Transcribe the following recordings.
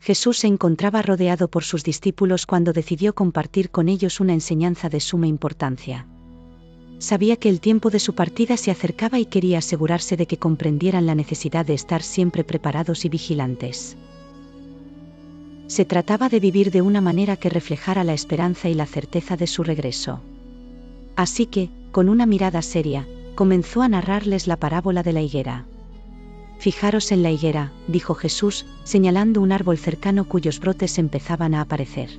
Jesús se encontraba rodeado por sus discípulos cuando decidió compartir con ellos una enseñanza de suma importancia. Sabía que el tiempo de su partida se acercaba y quería asegurarse de que comprendieran la necesidad de estar siempre preparados y vigilantes. Se trataba de vivir de una manera que reflejara la esperanza y la certeza de su regreso. Así que, con una mirada seria, comenzó a narrarles la parábola de la higuera. «Fijaros en la higuera», dijo Jesús, señalando un árbol cercano cuyos brotes empezaban a aparecer.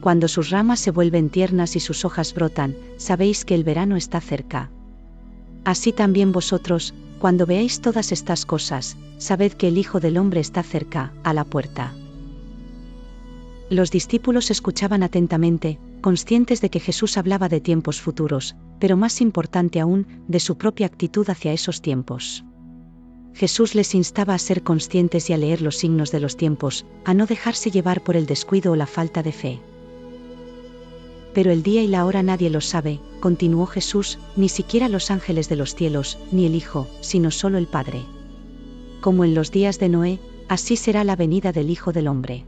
Cuando sus ramas se vuelven tiernas y sus hojas brotan, sabéis que el verano está cerca. Así también vosotros, cuando veáis todas estas cosas, sabed que el Hijo del Hombre está cerca, a la puerta. Los discípulos escuchaban atentamente, conscientes de que Jesús hablaba de tiempos futuros, pero más importante aún, de su propia actitud hacia esos tiempos. Jesús les instaba a ser conscientes y a leer los signos de los tiempos, a no dejarse llevar por el descuido o la falta de fe. Pero el día y la hora nadie los sabe, continuó Jesús, ni siquiera los ángeles de los cielos, ni el Hijo, sino solo el Padre. Como en los días de Noé, así será la venida del Hijo del Hombre.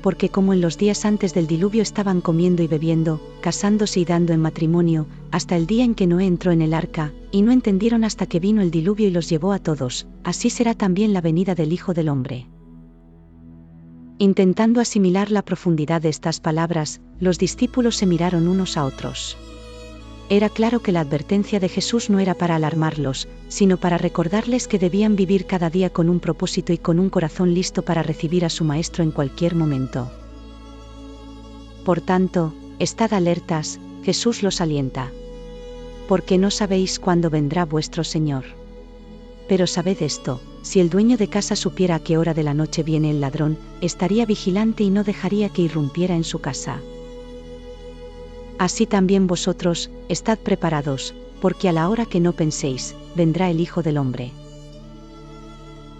Porque como en los días antes del diluvio estaban comiendo y bebiendo, casándose y dando en matrimonio, hasta el día en que Noé entró en el arca, y no entendieron hasta que vino el diluvio y los llevó a todos, así será también la venida del Hijo del Hombre. Intentando asimilar la profundidad de estas palabras, los discípulos se miraron unos a otros. Era claro que la advertencia de Jesús no era para alarmarlos, sino para recordarles que debían vivir cada día con un propósito y con un corazón listo para recibir a su Maestro en cualquier momento. Por tanto, estad alertas, Jesús los alienta. Porque no sabéis cuándo vendrá vuestro Señor. Pero sabed esto, si el dueño de casa supiera a qué hora de la noche viene el ladrón, estaría vigilante y no dejaría que irrumpiera en su casa. Así también vosotros, estad preparados, porque a la hora que no penséis, vendrá el Hijo del Hombre.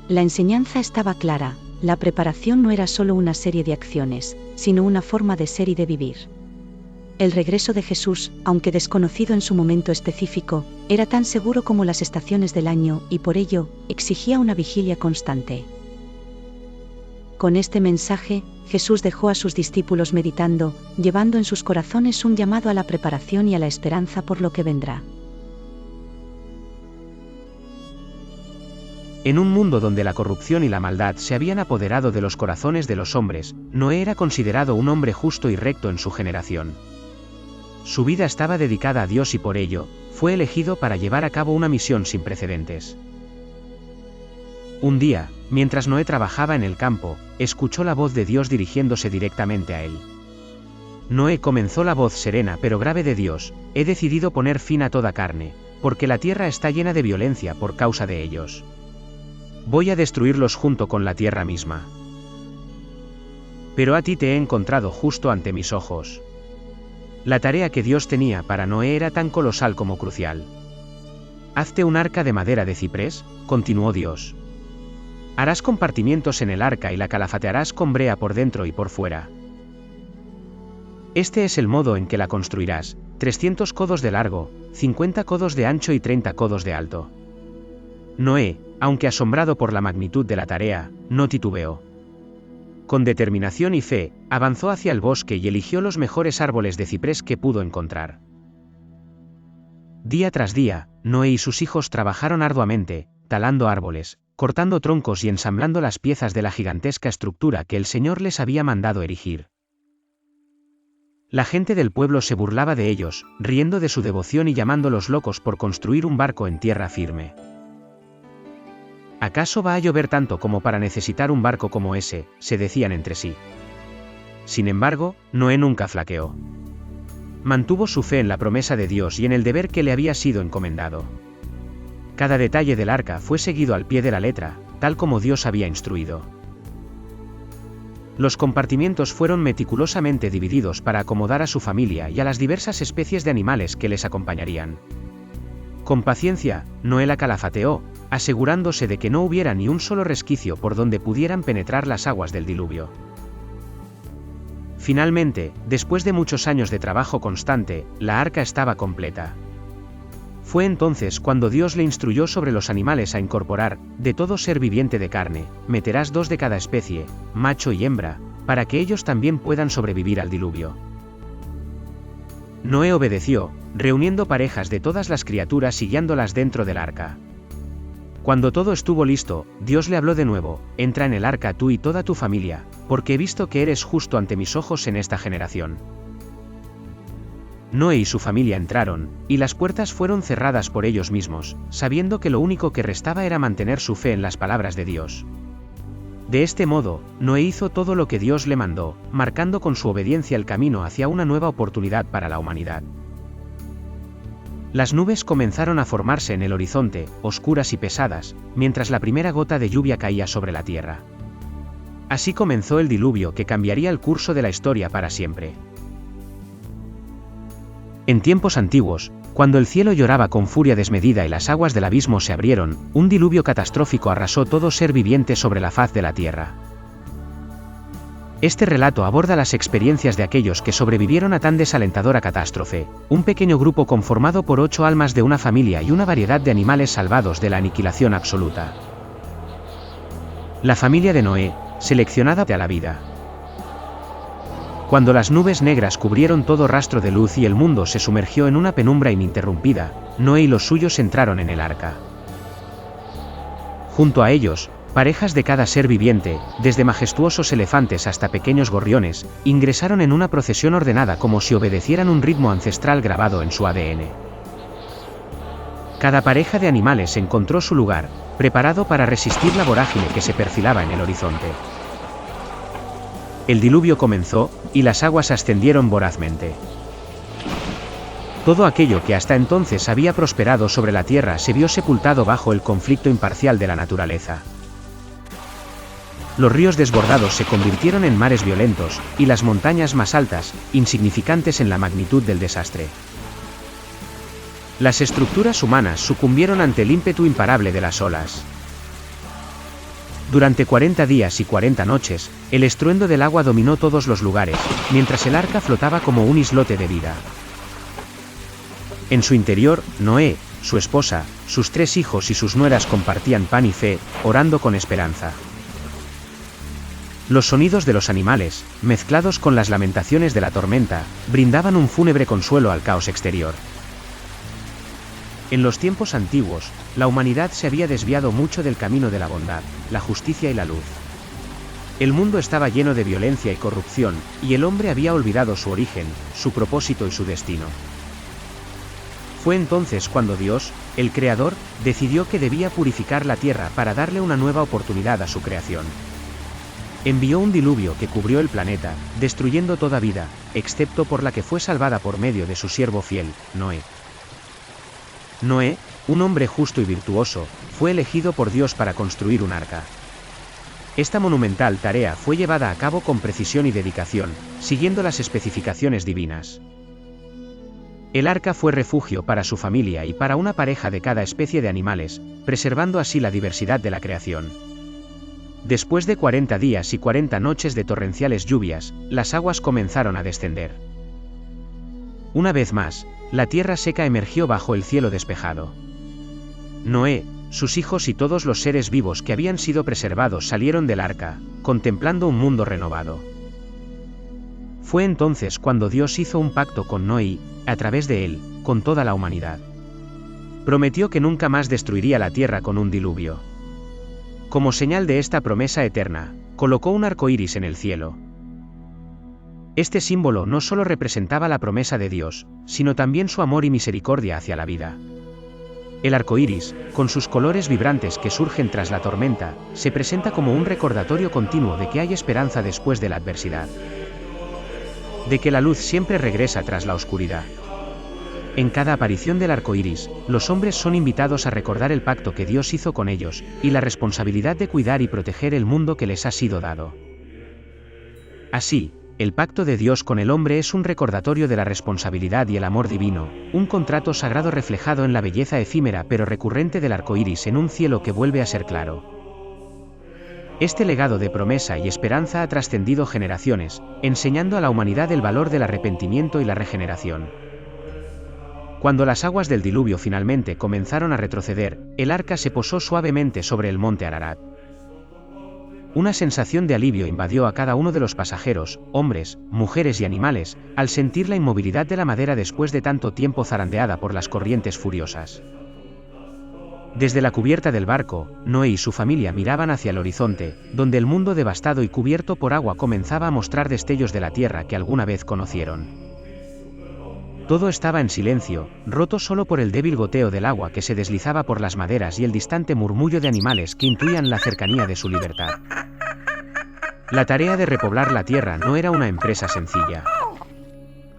La enseñanza estaba clara, la preparación no era solo una serie de acciones, sino una forma de ser y de vivir. El regreso de Jesús, aunque desconocido en su momento específico, era tan seguro como las estaciones del año y por ello, exigía una vigilia constante. Con este mensaje, Jesús dejó a sus discípulos meditando, llevando en sus corazones un llamado a la preparación y a la esperanza por lo que vendrá. En un mundo donde la corrupción y la maldad se habían apoderado de los corazones de los hombres, Noé era considerado un hombre justo y recto en su generación. Su vida estaba dedicada a Dios y por ello, fue elegido para llevar a cabo una misión sin precedentes. Un día, mientras Noé trabajaba en el campo, escuchó la voz de Dios dirigiéndose directamente a él. Noé comenzó la voz serena pero grave de Dios: he decidido poner fin a toda carne, porque la tierra está llena de violencia por causa de ellos. Voy a destruirlos junto con la tierra misma. Pero a ti te he encontrado justo ante mis ojos. La tarea que Dios tenía para Noé era tan colosal como crucial. Hazte un arca de madera de ciprés, continuó Dios. Harás compartimientos en el arca y la calafatearás con brea por dentro y por fuera. Este es el modo en que la construirás: 300 codos de largo, 50 codos de ancho y 30 codos de alto. Noé, aunque asombrado por la magnitud de la tarea, no titubeó. Con determinación y fe, avanzó hacia el bosque y eligió los mejores árboles de ciprés que pudo encontrar. Día tras día, Noé y sus hijos trabajaron arduamente, talando árboles, cortando troncos y ensamblando las piezas de la gigantesca estructura que el Señor les había mandado erigir. La gente del pueblo se burlaba de ellos, riendo de su devoción y llamándolos locos por construir un barco en tierra firme. ¿Acaso va a llover tanto como para necesitar un barco como ese?, se decían entre sí. Sin embargo, Noé nunca flaqueó. Mantuvo su fe en la promesa de Dios y en el deber que le había sido encomendado. Cada detalle del arca fue seguido al pie de la letra, tal como Dios había instruido. Los compartimientos fueron meticulosamente divididos para acomodar a su familia y a las diversas especies de animales que les acompañarían. Con paciencia, Noé la calafateó, asegurándose de que no hubiera ni un solo resquicio por donde pudieran penetrar las aguas del diluvio. Finalmente, después de muchos años de trabajo constante, la arca estaba completa. Fue entonces cuando Dios le instruyó sobre los animales a incorporar, de todo ser viviente de carne, meterás 2 de cada especie, macho y hembra, para que ellos también puedan sobrevivir al diluvio. Noé obedeció, reuniendo parejas de todas las criaturas y guiándolas dentro del arca. Cuando todo estuvo listo, Dios le habló de nuevo: entra en el arca tú y toda tu familia, porque he visto que eres justo ante mis ojos en esta generación. Noé y su familia entraron, y las puertas fueron cerradas por ellos mismos, sabiendo que lo único que restaba era mantener su fe en las palabras de Dios. De este modo, Noé hizo todo lo que Dios le mandó, marcando con su obediencia el camino hacia una nueva oportunidad para la humanidad. Las nubes comenzaron a formarse en el horizonte, oscuras y pesadas, mientras la primera gota de lluvia caía sobre la tierra. Así comenzó el diluvio que cambiaría el curso de la historia para siempre. En tiempos antiguos, cuando el cielo lloraba con furia desmedida y las aguas del abismo se abrieron, un diluvio catastrófico arrasó todo ser viviente sobre la faz de la tierra. Este relato aborda las experiencias de aquellos que sobrevivieron a tan desalentadora catástrofe, un pequeño grupo conformado por 8 almas de una familia y una variedad de animales salvados de la aniquilación absoluta. La familia de Noé, seleccionada para la vida. Cuando las nubes negras cubrieron todo rastro de luz y el mundo se sumergió en una penumbra ininterrumpida, Noé y los suyos entraron en el arca. Junto a ellos, parejas de cada ser viviente, desde majestuosos elefantes hasta pequeños gorriones, ingresaron en una procesión ordenada como si obedecieran un ritmo ancestral grabado en su ADN. Cada pareja de animales encontró su lugar, preparado para resistir la vorágine que se perfilaba en el horizonte. El diluvio comenzó, y las aguas ascendieron vorazmente. Todo aquello que hasta entonces había prosperado sobre la tierra se vio sepultado bajo el conflicto imparcial de la naturaleza. Los ríos desbordados se convirtieron en mares violentos, y las montañas más altas, insignificantes en la magnitud del desastre. Las estructuras humanas sucumbieron ante el ímpetu imparable de las olas. Durante 40 días y 40 noches, el estruendo del agua dominó todos los lugares, mientras el arca flotaba como un islote de vida. En su interior, Noé, su esposa, sus 3 hijos y sus nueras compartían pan y fe, orando con esperanza. Los sonidos de los animales, mezclados con las lamentaciones de la tormenta, brindaban un fúnebre consuelo al caos exterior. En los tiempos antiguos, la humanidad se había desviado mucho del camino de la bondad, la justicia y la luz. El mundo estaba lleno de violencia y corrupción, y el hombre había olvidado su origen, su propósito y su destino. Fue entonces cuando Dios, el Creador, decidió que debía purificar la tierra para darle una nueva oportunidad a su creación. Envió un diluvio que cubrió el planeta, destruyendo toda vida, excepto por la que fue salvada por medio de su siervo fiel, Noé. Noé, un hombre justo y virtuoso, fue elegido por Dios para construir un arca. Esta monumental tarea fue llevada a cabo con precisión y dedicación, siguiendo las especificaciones divinas. El arca fue refugio para su familia y para una pareja de cada especie de animales, preservando así la diversidad de la creación. Después de 40 días y 40 noches de torrenciales lluvias, las aguas comenzaron a descender. Una vez más, la tierra seca emergió bajo el cielo despejado. Noé, sus hijos y todos los seres vivos que habían sido preservados salieron del arca, contemplando un mundo renovado. Fue entonces cuando Dios hizo un pacto con Noé y, a través de él, con toda la humanidad. Prometió que nunca más destruiría la tierra con un diluvio. Como señal de esta promesa eterna, colocó un arco iris en el cielo. Este símbolo no solo representaba la promesa de Dios, sino también su amor y misericordia hacia la vida. El arco iris, con sus colores vibrantes que surgen tras la tormenta, se presenta como un recordatorio continuo de que hay esperanza después de la adversidad. De que la luz siempre regresa tras la oscuridad. En cada aparición del arco iris, los hombres son invitados a recordar el pacto que Dios hizo con ellos, y la responsabilidad de cuidar y proteger el mundo que les ha sido dado. Así, el pacto de Dios con el hombre es un recordatorio de la responsabilidad y el amor divino, un contrato sagrado reflejado en la belleza efímera pero recurrente del arco iris en un cielo que vuelve a ser claro. Este legado de promesa y esperanza ha trascendido generaciones, enseñando a la humanidad el valor del arrepentimiento y la regeneración. Cuando las aguas del diluvio finalmente comenzaron a retroceder, el arca se posó suavemente sobre el monte Ararat. Una sensación de alivio invadió a cada uno de los pasajeros, hombres, mujeres y animales, al sentir la inmovilidad de la madera después de tanto tiempo zarandeada por las corrientes furiosas. Desde la cubierta del barco, Noé y su familia miraban hacia el horizonte, donde el mundo devastado y cubierto por agua comenzaba a mostrar destellos de la tierra que alguna vez conocieron. Todo estaba en silencio, roto solo por el débil goteo del agua que se deslizaba por las maderas y el distante murmullo de animales que intuían la cercanía de su libertad. La tarea de repoblar la tierra no era una empresa sencilla.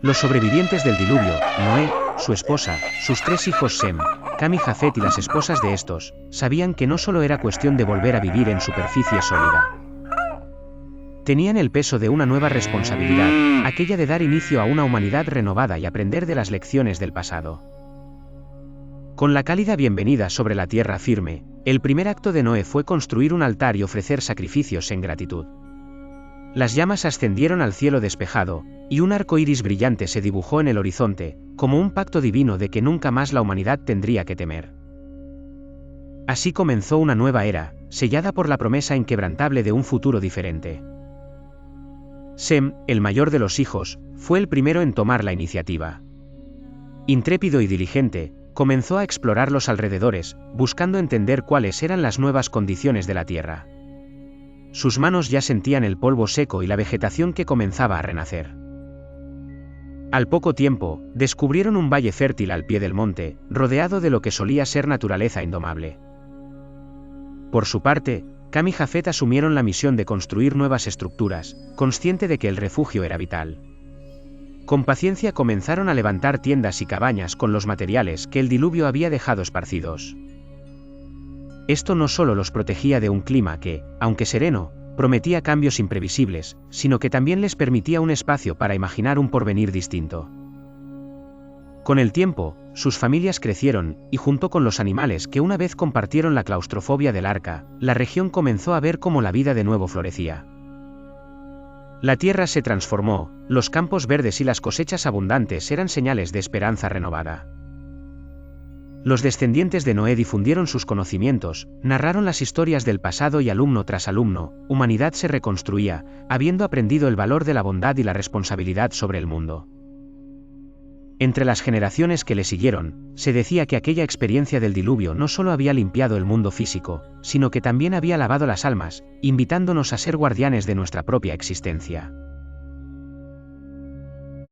Los sobrevivientes del diluvio, Noé, su esposa, sus 3 hijos Sem, Cam y Jafet y las esposas de estos, sabían que no solo era cuestión de volver a vivir en superficie sólida. Tenían el peso de una nueva responsabilidad, aquella de dar inicio a una humanidad renovada y aprender de las lecciones del pasado. Con la cálida bienvenida sobre la tierra firme, el primer acto de Noé fue construir un altar y ofrecer sacrificios en gratitud. Las llamas ascendieron al cielo despejado, y un arco iris brillante se dibujó en el horizonte, como un pacto divino de que nunca más la humanidad tendría que temer. Así comenzó una nueva era, sellada por la promesa inquebrantable de un futuro diferente. Sem, el mayor de los hijos, fue el primero en tomar la iniciativa. Intrépido y diligente, comenzó a explorar los alrededores, buscando entender cuáles eran las nuevas condiciones de la tierra. Sus manos ya sentían el polvo seco y la vegetación que comenzaba a renacer. Al poco tiempo, descubrieron un valle fértil al pie del monte, rodeado de lo que solía ser naturaleza indomable. Por su parte, Cam y Jafet asumieron la misión de construir nuevas estructuras, consciente de que el refugio era vital. Con paciencia comenzaron a levantar tiendas y cabañas con los materiales que el diluvio había dejado esparcidos. Esto no solo los protegía de un clima que, aunque sereno, prometía cambios imprevisibles, sino que también les permitía un espacio para imaginar un porvenir distinto. Con el tiempo, sus familias crecieron, y junto con los animales que una vez compartieron la claustrofobia del arca, la región comenzó a ver cómo la vida de nuevo florecía. La tierra se transformó, los campos verdes y las cosechas abundantes eran señales de esperanza renovada. Los descendientes de Noé difundieron sus conocimientos, narraron las historias del pasado y alumno tras alumno, humanidad se reconstruía, habiendo aprendido el valor de la bondad y la responsabilidad sobre el mundo. Entre las generaciones que le siguieron, se decía que aquella experiencia del diluvio no solo había limpiado el mundo físico, sino que también había lavado las almas, invitándonos a ser guardianes de nuestra propia existencia.